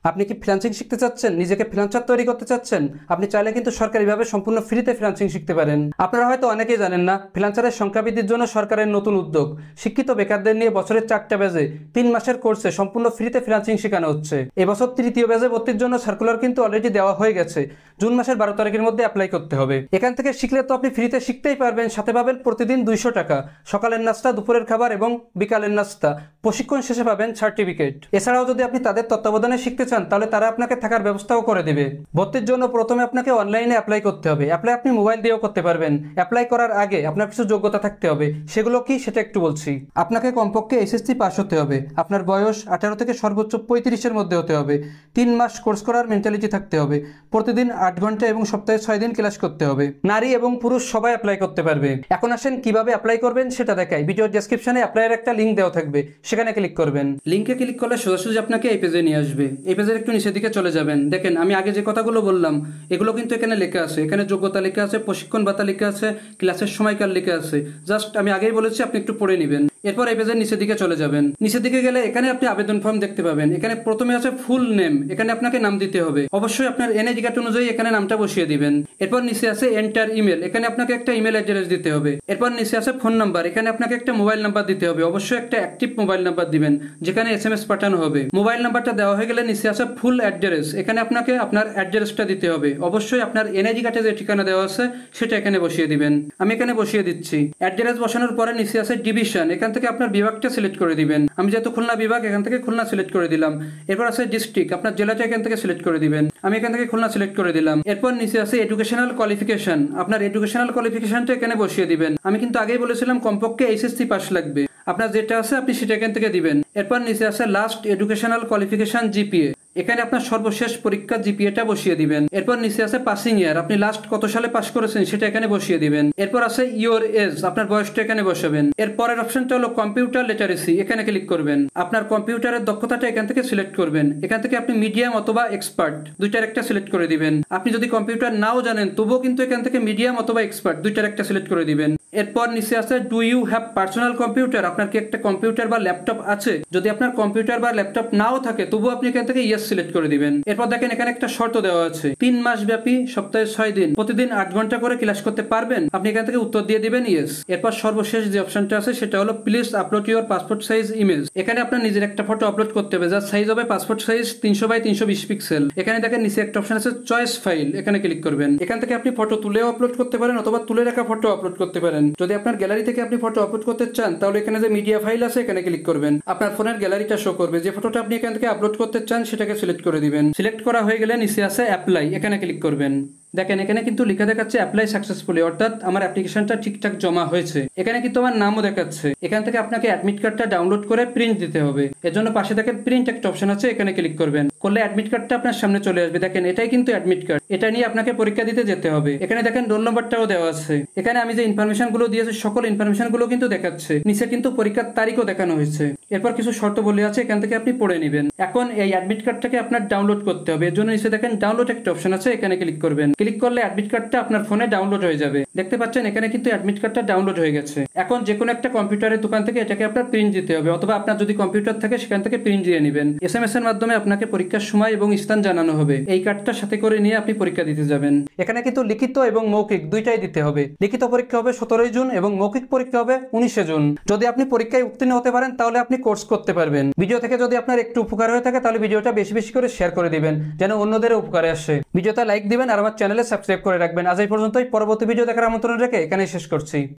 আপনি কি ফ্রিল্যান্সিং শিখতে চাচ্ছেন, নিজেকে ফ্রিল্যান্সার তৈরি করতে চাচ্ছেন? আপনি চাইলে কিন্তু সরকারিভাবে সম্পূর্ণ ফ্রিতে ফ্রিল্যান্সিং শিখতে পারেন। আপনারা হয়তো অনেকেই জানেন না, ফ্রিল্যান্সারের সংখ্যা বৃদ্ধির জন্য সরকারের নতুন উদ্যোগ শিক্ষিত বেকারদের নিয়ে বছরের 4টা ব্যাচে 3 মাসের কোর্সে সম্পূর্ণ ফ্রিতে ফ্রিল্যান্সিং শেখানো হচ্ছে। এবছর তৃতীয় ব্যাচে ভর্তির জন্য সার্কুলার কিন্তু অলরেডি দেওয়া হয়ে গেছে। জুন মাসের 12 তারিখের মধ্যে অ্যাপ্লাই করতে হবে। এখান থেকে শিখলে তো আপনি ফ্রিতে শিখতেই পারবেন, সাথে পাবেন প্রতিদিন 200 টাকা, সকালের নাস্তা, দুপুরের খাবার এবং বিকালের নাস্তা। প্রশিক্ষণ শেষে পাবেন সার্টিফিকেট। এছাড়াও যদি আপনি তাদের তত্ত্বাবধানে শিখতে চান তাহলে তারা আপনাকে থাকার ব্যবস্থাও করে দেবে। ভর্তির জন্য প্রথমে আপনাকে অনলাইনে অ্যাপ্লাই করতে হবে। অ্যাপ্লাই আপনি মোবাইল দিয়েও করতে পারবেন। অ্যাপ্লাই করার আগে আপনার কিছু যোগ্যতা থাকতে হবে। সেগুলো কি সেটা একটু বলছি। আপনাকে কমপক্ষে এসএসসি পাস হতে হবে। আপনার বয়স 18 থেকে সর্বোচ্চ 35-এর মধ্যে হতে হবে। 3 মাস কোর্স করার মেন্টালিটি থাকতে হবে। প্রতিদিন 8 ঘন্টা এবং সপ্তাহে 6 দিন ক্লাস করতে হবে। নারী এবং পুরুষ সবাই অ্যাপ্লাই করতে পারবে। এখন আসেন কিভাবে অ্যাপ্লাই করবেন সেটা দেখাই। ভিডিওর ডেসক্রিপশনে অ্যাপ্লাইয়ের একটা লিঙ্ক দেওয়া থাকবে, সেখানে ক্লিক করবেন। লিঙ্কে ক্লিক করলে সোজাসুজি আপনাকে এই পেজে নিয়ে আসবে। এই পেজের একটু নিচের দিকে চলে যাবেন। দেখেন আমি আগে যে কথাগুলো বললাম এগুলো কিন্তু এখানে লেখা আছে। এখানে যোগ্যতা লেখা আছে, প্রশিক্ষণ ভাতা লেখা আছে, ক্লাসের সময়কাল লেখা আছে। জাস্ট আমি আগেই বলেছি, আপনি একটু পড়ে নেবেন। এরপর এই পেজের নিচের দিকে চলে যাবেন। নিচের দিকে গেলে এখানে আপনি আবেদন ফর্ম দেখতে পাবেন। এখানে প্রথমে আছে ফুল নেম, এখানে আপনাকে নাম দিতে হবে। অবশ্যই আপনার এনআইডি কার্ড অনুযায়ী এখানে নামটা বসিয়ে দিবেন। এরপর নিচে আছে এন্টার ইমেল, এখানে আপনাকে একটা ইমেল অ্যাড্রেস দিতে হবে। এরপর নিচে আছে ফোন নাম্বার, এখানে আপনাকে একটা মোবাইল নাম্বার দিতে হবে। অবশ্যই একটা অ্যাক্টিভ মোবাইল নাম্বার দিবেন যেখানে এসএমএস পাঠানো হবে। মোবাইল নাম্বারটা দেওয়া হয়ে গেলে নিচে আছে ফুল অ্যাড্রেস, এখানে আপনাকে আপনার অ্যাড্রেসটা দিতে হবে। অবশ্যই আপনার এনআইডি কার্ডে যে ঠিকানা দেওয়া আছে সেটা এখানে বসিয়ে দিবেন। আমি এখানে বসিয়ে দিচ্ছি। অ্যাড্রেস বসানোর পরে নিচে আছে ডিভিশন, এখান থেকে আপনার বিভাগটা সিলেক্ট করে দিবেন। আমি যেহেতু খুলনা বিভাগ, এখান থেকে খুলনা সিলেক্ট করে দিলাম। এরপর আছে ডিস্ট্রিক্ট, আপনার জেলাটা এখান থেকে সিলেক্ট করে দিবেন। আমি এখান থেকে খুলনা সিলেক্ট করে দিলাম। এরপর নিচে আছে এডুকেশনাল কোয়ালিফিকেশন, আপনার এডুকেশনাল কোয়ালিফিকেশনটা এখানে বসিয়ে দিবেন। আমি কিন্তু আগেই বলেছিলাম কমপক্ষে এইচএসসি পাস লাগবে। আপনার যেটা আছে আপনি সেটা এখান থেকে দিবেন। এরপর নিচে আছে লাস্ট এডুকেশনাল কোয়ালিফিকেশন জিপিএ, এখানে আপনার সর্বশেষ পরীক্ষা জিপিএটা বসিয়ে দিবেন। এরপর নিচে আছে পাসিং ইয়ার, আপনি লাস্ট কত সালে পাস করেছেন সেটা এখানে বসিয়ে দিবেন। এরপর আছে ইওর এজ, আপনার বয়সটা এখানে বসাবেন। এরপরের অপশনটা হলো কম্পিউটার লিটারেসি, এখানে ক্লিক করবেন। আপনার কম্পিউটারের দক্ষতাটা এখান থেকে সিলেক্ট করবেন। এখান থেকে আপনি মিডিয়াম অথবা এক্সপার্ট দুইটার একটা সিলেক্ট করে দিবেন। আপনি যদি কম্পিউটার নাও জানেন তবুও কিন্তু এখান থেকে মিডিয়াম অথবা এক্সপার্ট দুইটার একটা সিলেক্ট করে দিবেন। এরপর নিচে আছে do you have personal computer, আপনার কি একটা কম্পিউটার বা ল্যাপটপ আছে? যদি আপনার কম্পিউটার বা ল্যাপটপ নাও থাকে তবুও আপনি এখান থেকে ইয়েস সিলেক্ট করে দিবেন। এরপর দেখেন এখানে একটা শর্ত দেওয়া আছে, 3 মাস ব্যাপী সপ্তাহে 6 দিন প্রতিদিন 8 ঘন্টা করে ক্লাস করতে পারবেন। আপনি এখান থেকে উত্তর দিয়ে দিবেন ইয়েস। এরপর সর্বশেষ যে অপশনটা আছে সেটা হলো please upload your passport size image, এখানে আপনার নিজের একটা ফটো আপলোড করতে হবে যার সাইজ হবে পাসপোর্ট সাইজ 300x320 পিক্সেল। এখানে দেখেন নিচে একটা অপশন আছে চয়েস ফাইল, এখানে ক্লিক করবেন। এখান থেকে আপনি ফটো তুলেও আপলোড করতে পারেন অথবা তুলে রাখা ফটো আপলোড করতে পারেন। যদি আপনার গ্যালারি থেকে আপনি ফটো আপলোড করতে চান তাহলে এখানে যে মিডিয়া ফাইল আছে এখানে ক্লিক করবেন। আপনার ফোনের গ্যালারিটা শো করবে, যে ফটোটা আপনি এখান থেকে আপলোড করতে চান সেটাকে সিলেক্ট করে দিবেন। সিলেক্ট করা হয়ে গেলে নিচে আছে অ্যাপ্লাই, এখানে ক্লিক করবেন। দেখেন এখানে কিন্তু লেখা দেখাচ্ছে অ্যাপ্লাই সাকসেসফুলি, অর্থাৎ আমার অ্যাপ্লিকেশনটা ঠিকঠাক জমা হয়েছে। এখানে কিন্তু আমার নামও দেখাচ্ছে। এখান থেকে আপনাকে অ্যাডমিট কার্ডটা ডাউনলোড করে প্রিন্ট দিতে হবে। এর জন্য পাশে দেখেন প্রিন্ট একটা অপশন আছে, এখানে ক্লিক করবেন। করলে অ্যাডমিট কার্ডটা আপনার সামনে চলে আসবে। দেখেন এটাই কিন্তু অ্যাডমিট কার্ড, এটা নিয়ে আপনাকে পরীক্ষা দিতে যেতে হবে। এখানে দেখেন রোল নম্বরটাও দেওয়া আছে। এখানে আমি যে ইনফরমেশন গুলো দিয়েছি সকল ইনফরমেশন গুলো কিন্তু দেখাচ্ছে। নিচে কিন্তু পরীক্ষার তারিখও দেখানো হয়েছে। এরপর কিছু শর্ত বলে আছে, এখান থেকে আপনি পড়ে নেবেন। এখন এই অ্যাডমিট কার্ডটাকে আপনার ডাউনলোড করতে হবে। এর জন্য নিচে দেখেন ডাউনলোড একটা অপশন আছে, এখানে ক্লিক করবেন। ক্লিক করলে অ্যাডমিট কার্ডটা আপনার ফোনে ডাউনলোড হয়ে যাবে। দেখতে পাচ্ছেন এখানে কিন্তু অ্যাডমিট কার্ডটা ডাউনলোড হয়ে গেছে। এখন যে কোনো একটা কম্পিউটারের দোকান থেকে এটাকে আপনার প্রিন্ট দিতে হবে, অথবা আপনার যদি কম্পিউটার থাকে সেখান থেকে প্রিন্ট দিয়ে নেবেন। এসএমএস এর মাধ্যমে আপনাকে পরীক্ষার সময় এবং স্থান জানানো হবে। এই কার্ডটা সাথে করে নিয়ে আপনি পরীক্ষা দিতে যাবেন। এখানে কিন্তু লিখিত এবং মৌখিক দুইটাই দিতে হবে। লিখিত পরীক্ষা হবে 17 জুন এবং মৌখিক পরীক্ষা হবে 19 জুন। যদি আপনি পরীক্ষায় উত্তীর্ণ হতে পারেন তাহলে আপনি কোর্স করতে পারবেন। ভিডিও থেকে যদি আপনার একটু উপকার হয়ে থাকে তাহলে ভিডিওটা বেশি বেশি করে শেয়ার করে দিবেন যেন অন্যদের উপকারে আসে। ভিডিওটা লাইক দিবেন আর আমার চ্যানেলে সাবস্ক্রাইব করে রাখবেন। আজ এই পর্যন্তই। পরবর্তী ভিডিও দেখার আমন্ত্রণ রেখে এখানেই শেষ করছি।